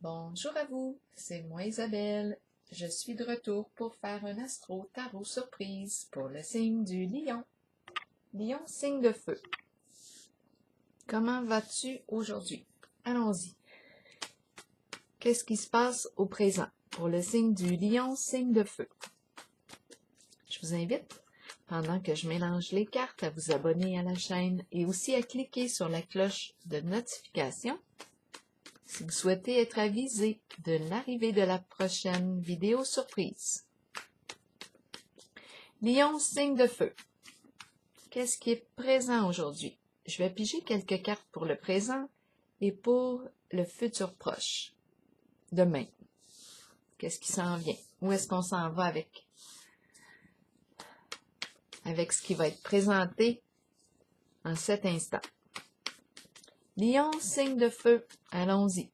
Bonjour à vous, c'est moi Isabelle. Je suis de retour pour faire un astro tarot surprise pour le signe du lion. Lion, signe de feu. Comment vas-tu aujourd'hui? Allons-y. Qu'est-ce qui se passe au présent pour le signe du lion, signe de feu? Je vous invite, pendant que je mélange les cartes, à vous abonner à la chaîne et aussi à cliquer sur la cloche de notification si vous souhaitez être avisé de l'arrivée de la prochaine vidéo surprise. Lion, signe de feu. Qu'est-ce qui est présent aujourd'hui? Je vais piger quelques cartes pour le présent et pour le futur proche. Demain. Qu'est-ce qui s'en vient? Où est-ce qu'on s'en va avec ce qui va être présenté en cet instant? Lion, signe de feu. Allons-y.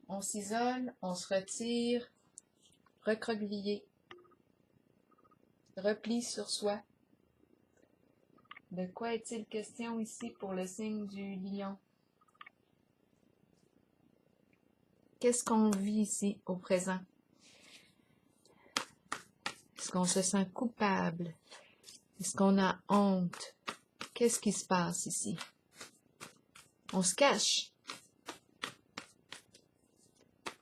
On s'isole, on se retire, recroquevillé, repli sur soi. De quoi est-il question ici pour le signe du lion? Qu'est-ce qu'on vit ici au présent? Est-ce qu'on se sent coupable? Est-ce qu'on a honte? Qu'est-ce qui se passe ici? On se cache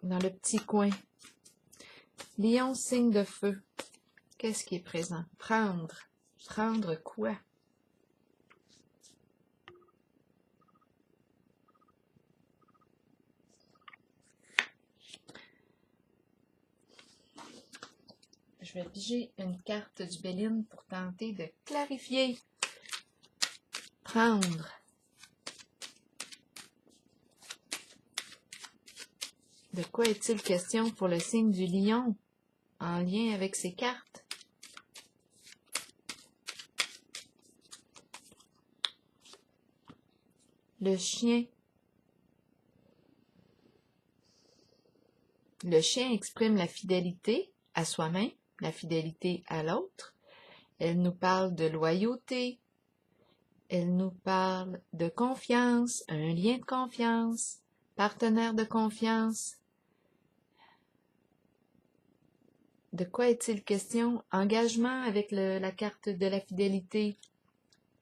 dans le petit coin. Lion, signe de feu. Qu'est-ce qui est présent? Prendre. Prendre quoi? Je vais piger une carte du Béline pour tenter de clarifier. Prendre. De quoi est-il question pour le signe du lion en lien avec ces cartes? Le chien. Le chien exprime la fidélité à soi-même, la fidélité à l'autre. Elle nous parle de loyauté. Elle nous parle de confiance, un lien de confiance, partenaire de confiance. De quoi est-il question? Engagement avec la carte de la fidélité.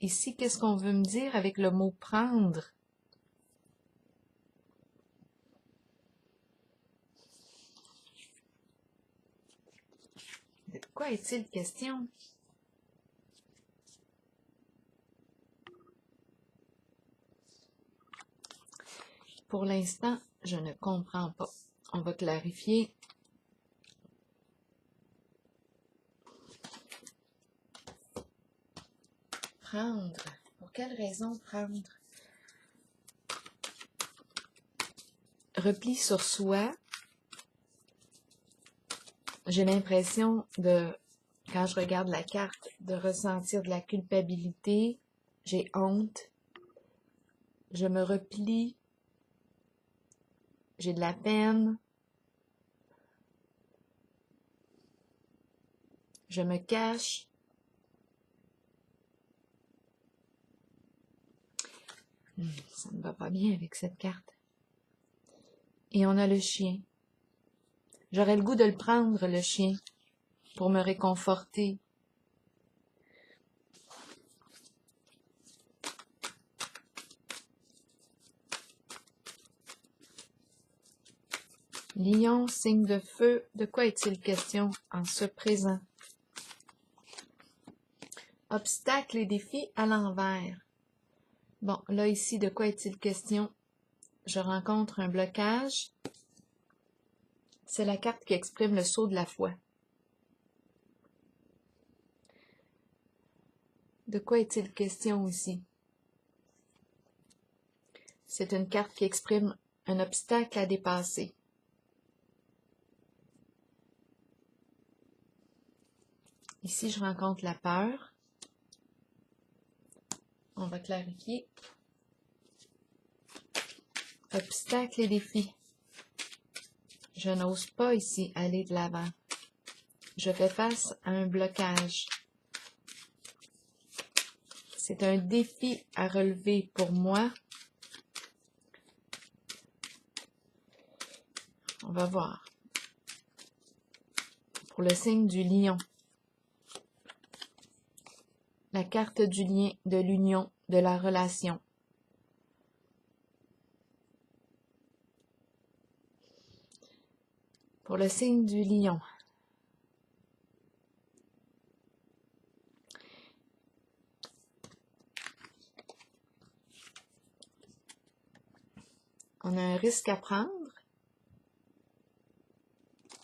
Ici, qu'est-ce qu'on veut me dire avec le mot prendre? De quoi est-il question? Pour l'instant, je ne comprends pas. On va clarifier. Prendre. Pour quelle raison prendre? Repli sur soi. J'ai l'impression de, quand je regarde la carte, de ressentir de la culpabilité. J'ai honte. Je me replie. J'ai de la peine. Je me cache. Ça ne va pas bien avec cette carte. Et on a le chien. J'aurais le goût de le prendre, le chien, pour me réconforter. Lion, signe de feu, de quoi est-il question en ce présent? Obstacles et défis à l'envers. Bon, là ici, de quoi est-il question? Je rencontre un blocage. C'est la carte qui exprime le sceau de la foi. De quoi est-il question ici? C'est une carte qui exprime un obstacle à dépasser. Ici, je rencontre la peur. On va clarifier. Obstacles et défis. Je n'ose pas ici aller de l'avant. Je fais face à un blocage. C'est un défi à relever pour moi. On va voir. Pour le signe du lion. La carte du lien, de l'union, de la relation. Pour le signe du lion. On a un risque à prendre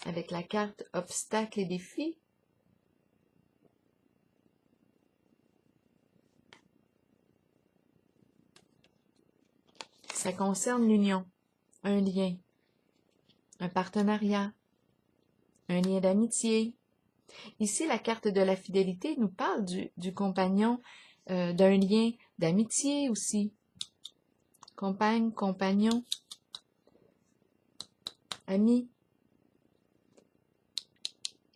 avec la carte obstacles et défis. Ça concerne l'union, un lien, un partenariat, un lien d'amitié. Ici, la carte de la fidélité nous parle du compagnon, d'un lien d'amitié aussi. Compagne, compagnon, ami.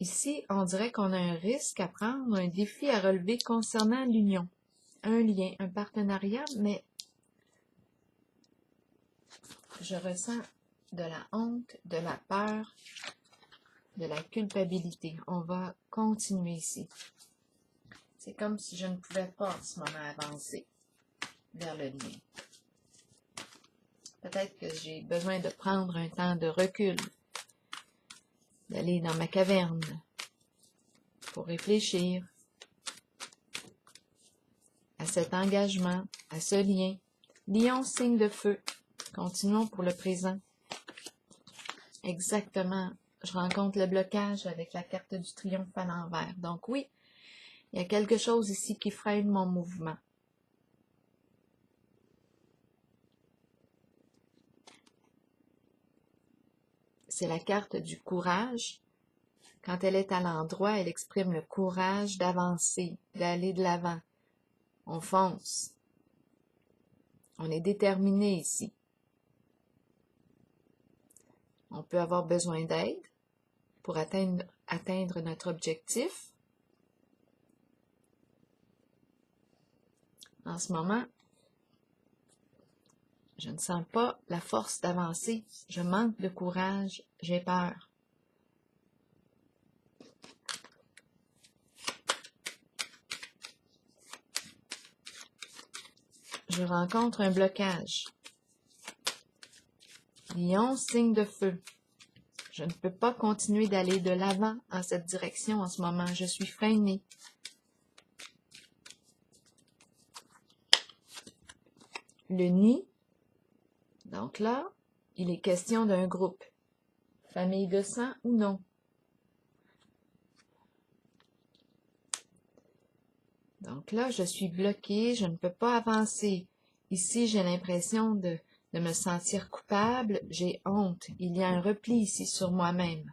Ici, on dirait qu'on a un risque à prendre, un défi à relever concernant l'union. Un lien, un partenariat, mais je ressens de la honte, de la peur, de la culpabilité. On va continuer ici. C'est comme si je ne pouvais pas en ce moment avancer vers le lien. Peut-être que j'ai besoin de prendre un temps de recul, d'aller dans ma caverne pour réfléchir à cet engagement, à ce lien. Lion, signe de feu. Continuons pour le présent. Exactement. Je rencontre le blocage avec la carte du triomphe à l'envers. Donc oui, il y a quelque chose ici qui freine mon mouvement. C'est la carte du courage. Quand elle est à l'endroit, elle exprime le courage d'avancer, d'aller de l'avant. On fonce. On est déterminé ici. On peut avoir besoin d'aide pour atteindre notre objectif. En ce moment, je ne sens pas la force d'avancer. Je manque de courage. J'ai peur. Je rencontre un blocage. Lion, signe de feu. Je ne peux pas continuer d'aller de l'avant en cette direction en ce moment. Je suis freinée. Le nid. Donc là, il est question d'un groupe. Famille de sang ou non. Donc là, je suis bloquée, je ne peux pas avancer. Ici, j'ai l'impression de me sentir coupable, j'ai honte. Il y a un repli ici sur moi-même.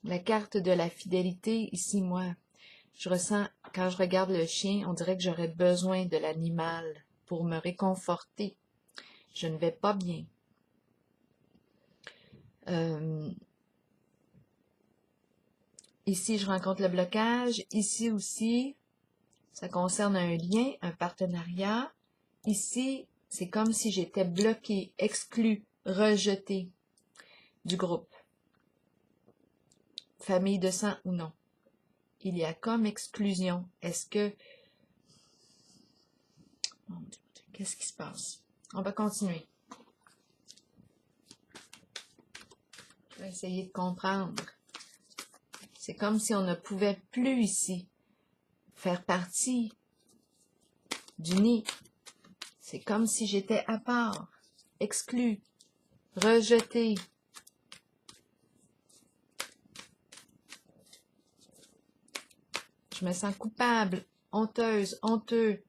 La carte de la fidélité, ici, moi, je ressens, quand je regarde le chien, on dirait que j'aurais besoin de l'animal pour me réconforter. Je ne vais pas bien. Ici, je rencontre le blocage. Ici aussi, ça concerne un lien, un partenariat. Ici, c'est comme si j'étais bloquée, exclue, rejetée du groupe. Famille de sang ou non. Il y a comme exclusion. Est-ce que... Mon Dieu, qu'est-ce qui se passe? On va continuer. Je vais essayer de comprendre. C'est comme si on ne pouvait plus ici faire partie du nid. C'est comme si j'étais à part, exclue, rejetée. Je me sens coupable, honteuse, honteux.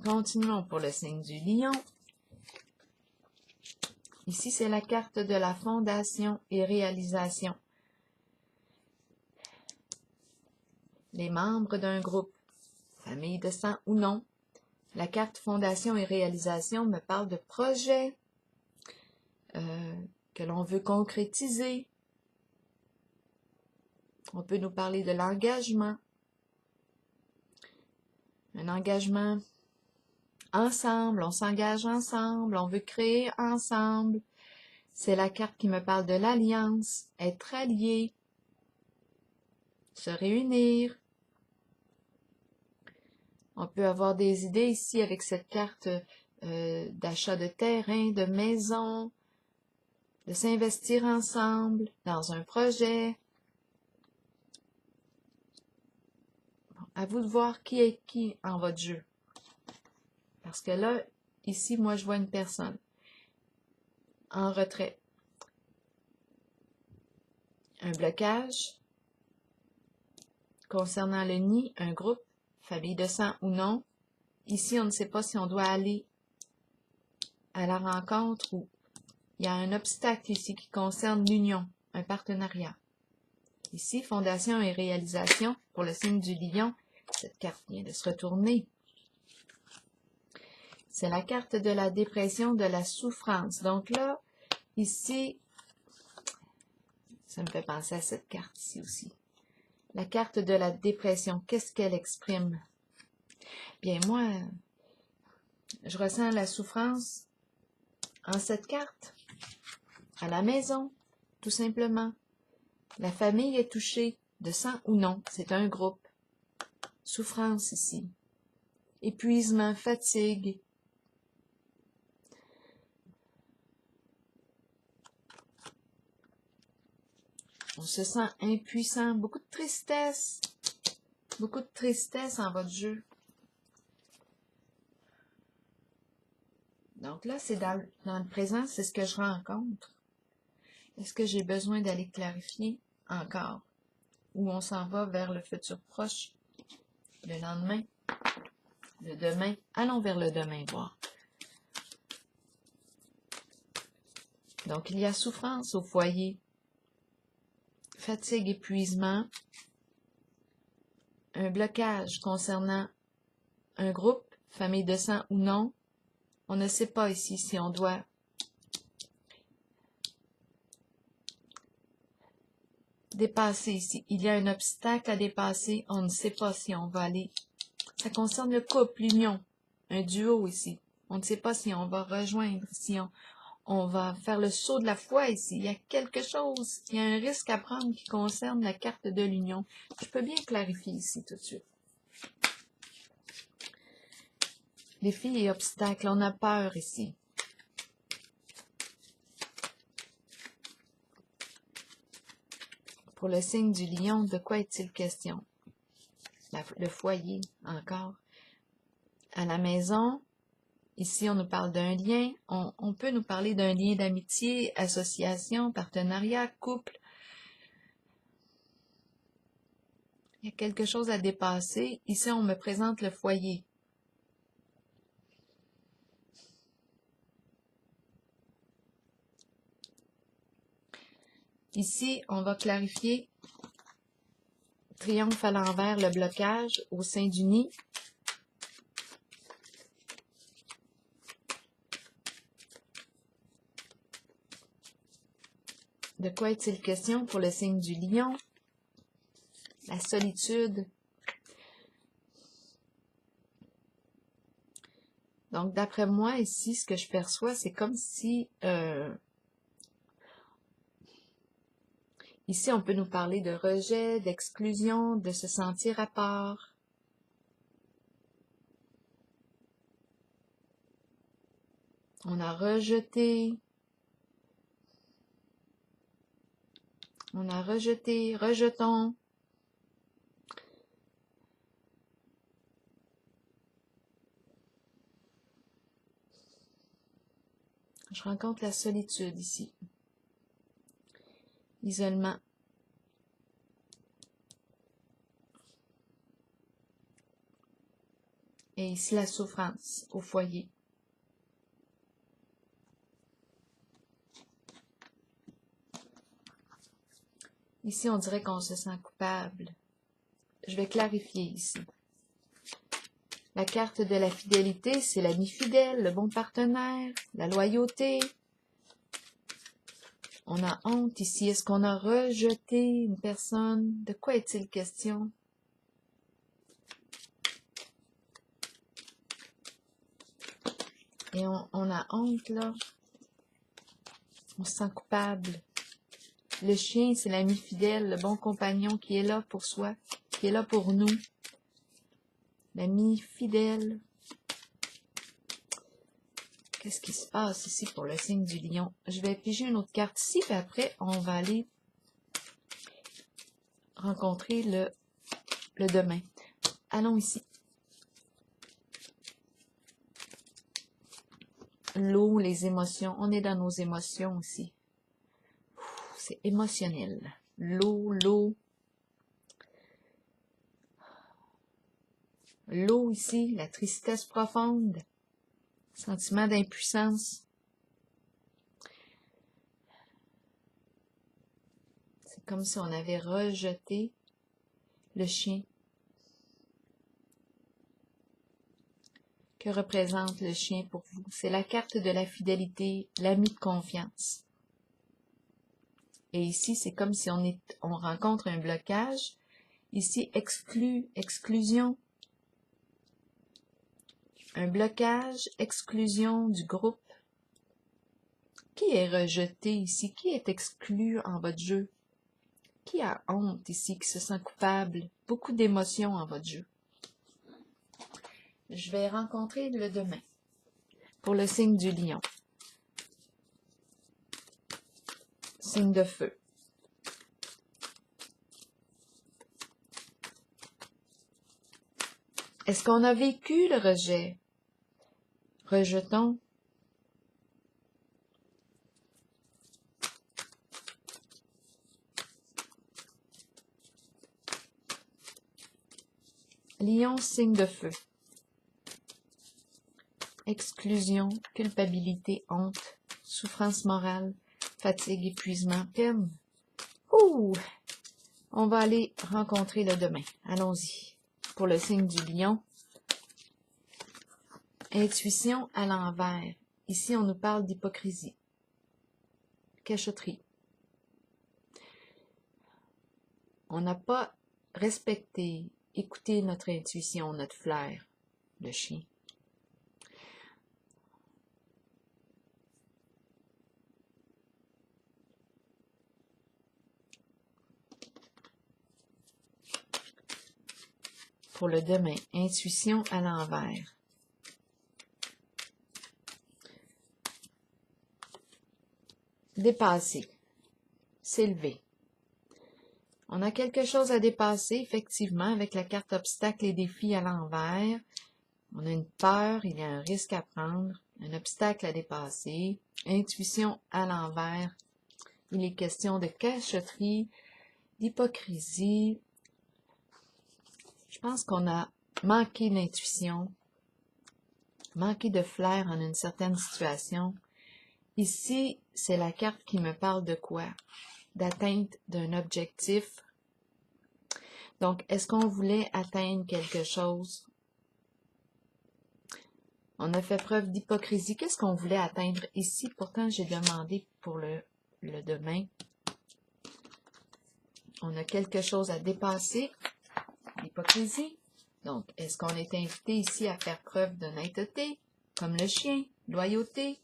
Continuons pour le signe du lion. Ici, c'est la carte de la fondation et réalisation. Les membres d'un groupe, famille de sang ou non. La carte fondation et réalisation me parle de projets que l'on veut concrétiser. On peut nous parler de l'engagement. Un engagement ensemble, on s'engage ensemble, on veut créer ensemble. C'est la carte qui me parle de l'alliance, être allié, se réunir. On peut avoir des idées ici avec cette carte d'achat de terrain, de maison, de s'investir ensemble dans un projet. Bon, à vous de voir qui est qui en votre jeu. Parce que là, ici, moi, je vois une personne en retrait. Un blocage. Concernant le nid, un groupe, famille de sang ou non. Ici, on ne sait pas si on doit aller à la rencontre ou il y a un obstacle ici qui concerne l'union, un partenariat. Ici, fondation et réalisation pour le signe du lion. Cette carte vient de se retourner. C'est la carte de la dépression, de la souffrance. Donc là, ici, ça me fait penser à cette carte ici aussi. La carte de la dépression, qu'est-ce qu'elle exprime? Bien, moi, je ressens la souffrance en cette carte. À la maison, tout simplement. La famille est touchée, de sang ou non, c'est un groupe. Souffrance ici. Épuisement, fatigue. On se sent impuissant, beaucoup de tristesse en votre jeu. Donc là, c'est dans le présent, c'est ce que je rencontre. Est-ce que j'ai besoin d'aller clarifier encore? Ou on s'en va vers le futur proche, le lendemain, le demain? Allons vers le demain, voir. Donc, il y a souffrance au foyer, fatigue, épuisement, un blocage concernant un groupe, famille de sang ou non. On ne sait pas ici si on doit dépasser ici. Il y a un obstacle à dépasser. On ne sait pas si on va aller. Ça concerne le couple, l'union, un duo ici. On ne sait pas si on va rejoindre, si on va faire le saut de la foi ici. Il y a quelque chose, il y a un risque à prendre qui concerne la carte de l'union. Je peux bien clarifier ici tout de suite. Défis et obstacles, on a peur ici. Pour le signe du lion, de quoi est-il question? Le foyer, encore. À la maison, ici on nous parle d'un lien. On peut nous parler d'un lien d'amitié, association, partenariat, couple. Il y a quelque chose à dépasser. Ici, on me présente le foyer. Ici, on va clarifier triomphe à l'envers, le blocage au sein du nid. De quoi est-il question pour le signe du lion? La solitude. Donc, d'après moi, ici, ce que je perçois, c'est comme si... ici, on peut nous parler de rejet, d'exclusion, de se sentir à part. On a rejeté. On a rejeté, rejetons. Je rencontre la solitude ici. Isolement. Et ici, la souffrance au foyer. Ici, on dirait qu'on se sent coupable. Je vais clarifier ici. La carte de la fidélité, c'est l'ami fidèle, le bon partenaire, la loyauté. On a honte ici. Est-ce qu'on a rejeté une personne? De quoi est-il question? Et on a honte, là. On se sent coupable. Le chien, c'est l'ami fidèle, le bon compagnon qui est là pour soi, qui est là pour nous. L'ami fidèle. Qu'est-ce qui se passe ici pour le signe du lion? Je vais piger une autre carte ici, puis après, on va aller rencontrer le demain. Allons ici. L'eau, les émotions. On est dans nos émotions aussi. C'est émotionnel. L'eau, l'eau. L'eau ici, la tristesse profonde. Sentiment d'impuissance. C'est comme si on avait rejeté le chien. Que représente le chien pour vous? C'est la carte de la fidélité, l'ami de confiance. Et ici, c'est comme si on rencontre un blocage. Ici, exclusion. Un blocage, exclusion du groupe. Qui est rejeté ici? Qui est exclu en votre jeu? Qui a honte ici, qui se sent coupable? Beaucoup d'émotions en votre jeu. Je vais rencontrer le demain pour le signe du lion. Signe de feu. Est-ce qu'on a vécu le rejet? Rejetons. Lion, signe de feu. Exclusion, culpabilité, honte, souffrance morale, fatigue, épuisement, peine. Ouh! On va aller rencontrer le demain. Allons-y. Pour le signe du lion. Intuition à l'envers. Ici, on nous parle d'hypocrisie. Cachotterie. On n'a pas respecté, écouté notre intuition, notre flair, le chien. Pour le demain, intuition à l'envers. Dépasser, s'élever. On a quelque chose à dépasser, effectivement, avec la carte obstacle et défis à l'envers. On a une peur, il y a un risque à prendre, un obstacle à dépasser, intuition à l'envers. Il est question de cachotterie, d'hypocrisie. Je pense qu'on a manqué d'intuition, manqué de flair en une certaine situation. Ici, c'est la carte qui me parle de quoi? D'atteinte d'un objectif. Donc, est-ce qu'on voulait atteindre quelque chose? On a fait preuve d'hypocrisie. Qu'est-ce qu'on voulait atteindre ici? Pourtant, j'ai demandé pour le demain. On a quelque chose à dépasser. L'hypocrisie. Donc, est-ce qu'on est invité ici à faire preuve d'honnêteté, comme le chien, loyauté?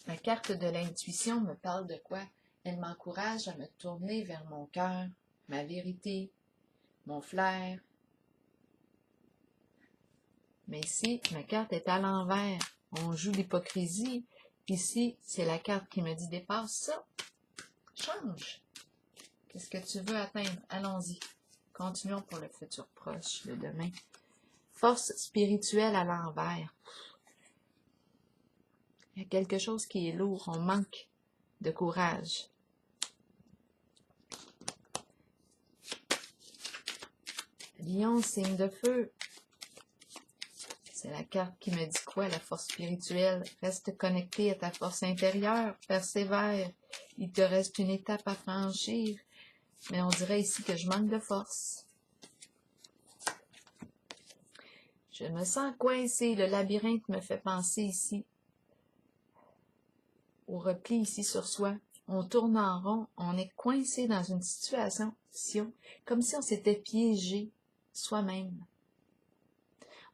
La carte de l'intuition me parle de quoi? Elle m'encourage à me tourner vers mon cœur, ma vérité, mon flair. Mais ici, ma carte est à l'envers. On joue l'hypocrisie. Ici, c'est la carte qui me dit dépasse ça. Change. Qu'est-ce que tu veux atteindre? Allons-y. Continuons pour le futur proche, le demain. Force spirituelle à l'envers. Il y a quelque chose qui est lourd. On manque de courage. Lion, signe de feu. C'est la carte qui me dit quoi, la force spirituelle? Reste connecté à ta force intérieure, persévère. Il te reste une étape à franchir. Mais on dirait ici que je manque de force. Je me sens coincé. Le labyrinthe me fait penser ici au repli ici sur soi. On tourne en rond, on est coincé dans une situation comme si on s'était piégé soi-même.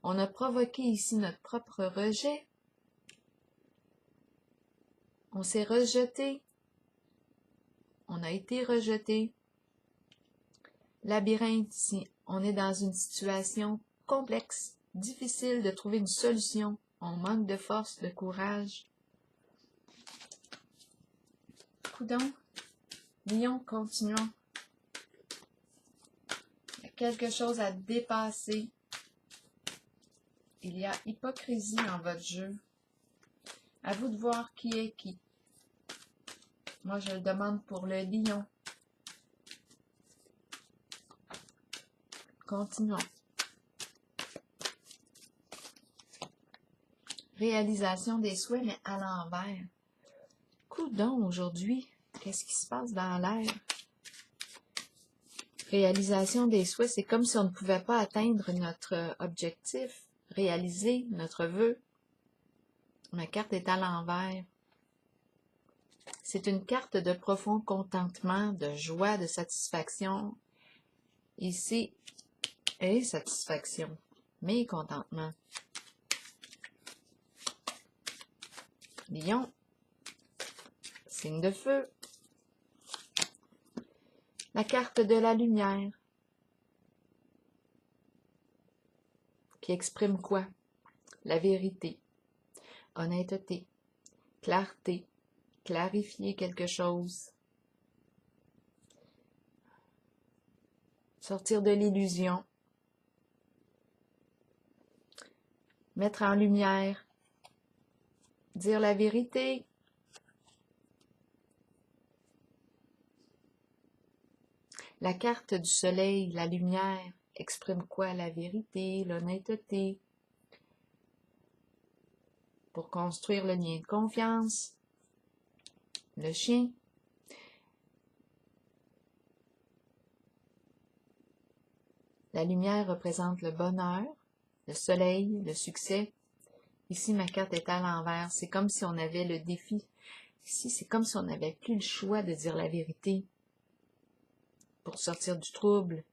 On a provoqué ici notre propre rejet. On s'est rejeté. On a été rejeté. Labyrinthe ici, on est dans une situation complexe, difficile de trouver une solution. On manque de force, de courage. Coudonc, Lion, continuons. Il y a quelque chose à dépasser. Il y a hypocrisie dans votre jeu. À vous de voir qui est qui. Moi, je le demande pour le lion. Continuons. Réalisation des souhaits, mais à l'envers. Coudonc, aujourd'hui, qu'est-ce qui se passe dans l'air? Réalisation des souhaits, c'est comme si on ne pouvait pas atteindre notre objectif, réaliser notre vœu. Ma carte est à l'envers. C'est une carte de profond contentement, de joie, de satisfaction. Ici, et satisfaction, mais contentement. Lion, signe de feu. La carte de la lumière, qui exprime quoi? La vérité, honnêteté, clarté, clarifier quelque chose, sortir de l'illusion, mettre en lumière, dire la vérité. La carte du soleil, la lumière, exprime quoi? La vérité, l'honnêteté. Pour construire le lien de confiance, le chien. La lumière représente le bonheur, le soleil, le succès. Ici, ma carte est à l'envers. C'est comme si on avait le défi. Ici, c'est comme si on n'avait plus le choix de dire la vérité pour sortir du trouble.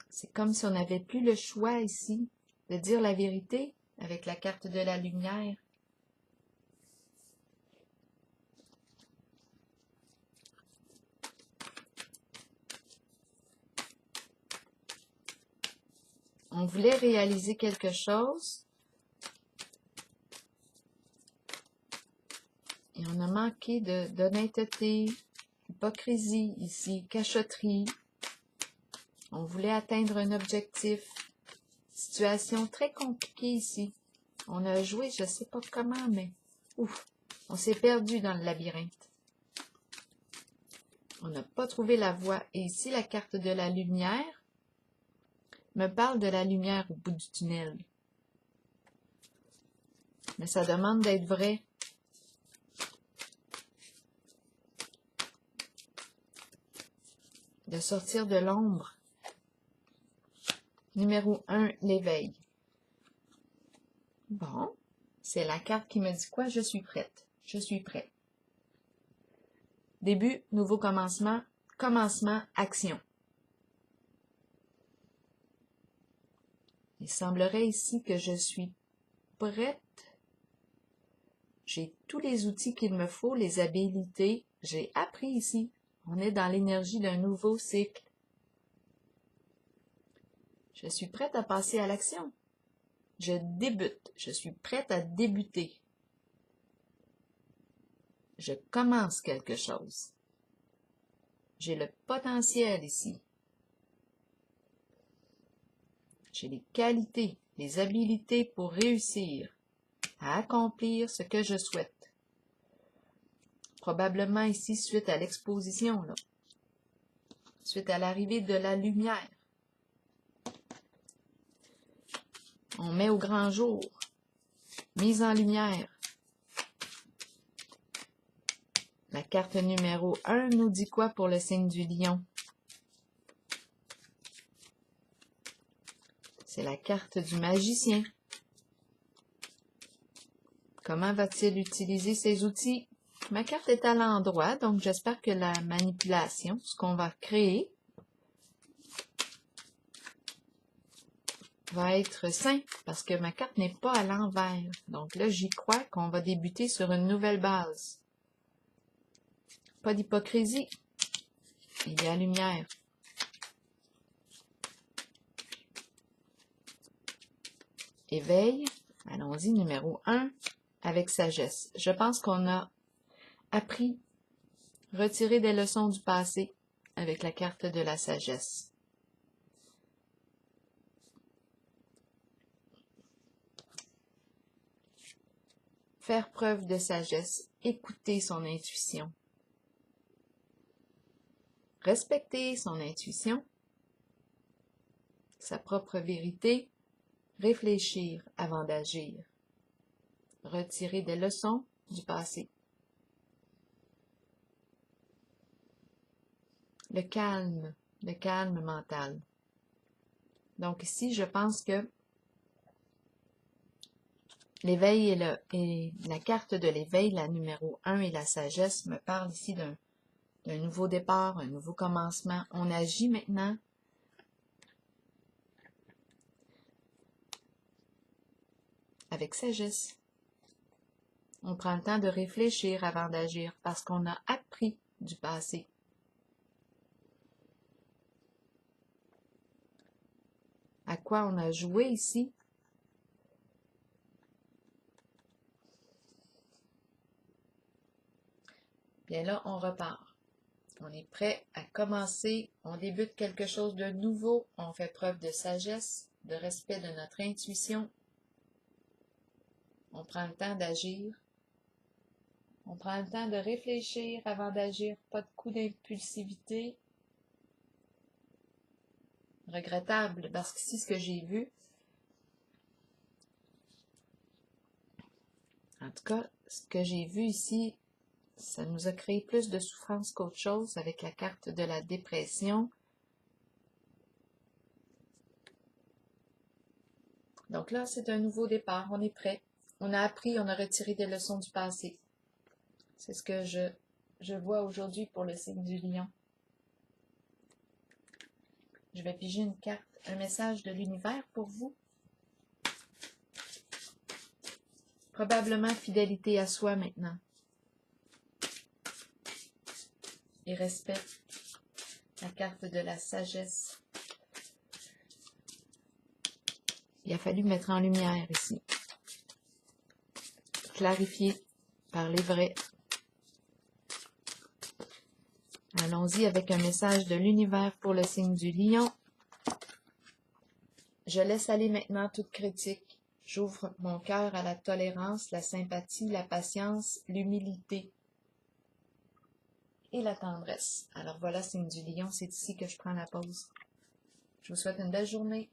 C'est comme si on n'avait plus le choix ici de dire la vérité avec la carte de la lumière. On voulait réaliser quelque chose et on a manqué d'honnêteté, hypocrisie ici, cachotterie. On voulait atteindre un objectif. Situation très compliquée ici. On a joué, je ne sais pas comment, mais ouf, on s'est perdu dans le labyrinthe. On n'a pas trouvé la voie. Et ici, la carte de la lumière me parle de la lumière au bout du tunnel. Mais ça demande d'être vrai. De sortir de l'ombre. Numéro 1, l'éveil. Bon, c'est la carte qui me dit quoi? Je suis prête. Je suis prêt. Début, nouveau commencement. Commencement, action. Il semblerait ici que je suis prête. J'ai tous les outils qu'il me faut, les habilités. J'ai appris ici. On est dans l'énergie d'un nouveau cycle. Je suis prête à passer à l'action. Je débute. Je suis prête à débuter. Je commence quelque chose. J'ai le potentiel ici. J'ai les qualités, les habilités pour réussir à accomplir ce que je souhaite. Probablement ici, suite à l'exposition, là. Suite à l'arrivée de la lumière. On met au grand jour. Mise en lumière. La carte numéro 1 nous dit quoi pour le signe du lion? C'est la carte du magicien. Comment va-t-il utiliser ses outils? Ma carte est à l'endroit, donc j'espère que la manipulation, ce qu'on va créer, va être simple parce que ma carte n'est pas à l'envers. Donc là, j'y crois qu'on va débuter sur une nouvelle base. Pas d'hypocrisie. Il y a lumière. Éveil. Allons-y, numéro 1, avec sagesse. Je pense qu'on a appris, retiré des leçons du passé avec la carte de la sagesse. Faire preuve de sagesse, écouter son intuition. Respecter son intuition, sa propre vérité, réfléchir avant d'agir. Retirer des leçons du passé. Le calme mental. Donc ici, je pense que l'éveil et la carte de l'éveil, la numéro 1 et la sagesse, me parlent ici d'un nouveau départ, un nouveau commencement. On agit maintenant. Avec sagesse. On prend le temps de réfléchir avant d'agir parce qu'on a appris du passé. À quoi on a joué ici? Bien là, on repart. On est prêt à commencer. On débute quelque chose de nouveau. On fait preuve de sagesse, de respect de notre intuition. On prend le temps d'agir. On prend le temps de réfléchir avant d'agir. Pas de coup d'impulsivité. Regrettable, parce qu'ici, ce que j'ai vu, en tout cas, ce que j'ai vu ici, ça nous a créé plus de souffrance qu'autre chose avec la carte de la dépression. Donc là, c'est un nouveau départ. On est prêt. On a appris, on a retiré des leçons du passé. C'est ce que je vois aujourd'hui pour le signe du lion. Je vais piger une carte, un message de l'univers pour vous. Probablement fidélité à soi maintenant. Et respect. La carte de la sagesse. Il a fallu mettre en lumière ici. Clarifier, parler vrai. Allons-y avec un message de l'univers pour le signe du lion. Je laisse aller maintenant toute critique. J'ouvre mon cœur à la tolérance, la sympathie, la patience, l'humilité et la tendresse. Alors voilà, signe du lion, c'est ici que je prends la pause. Je vous souhaite une belle journée.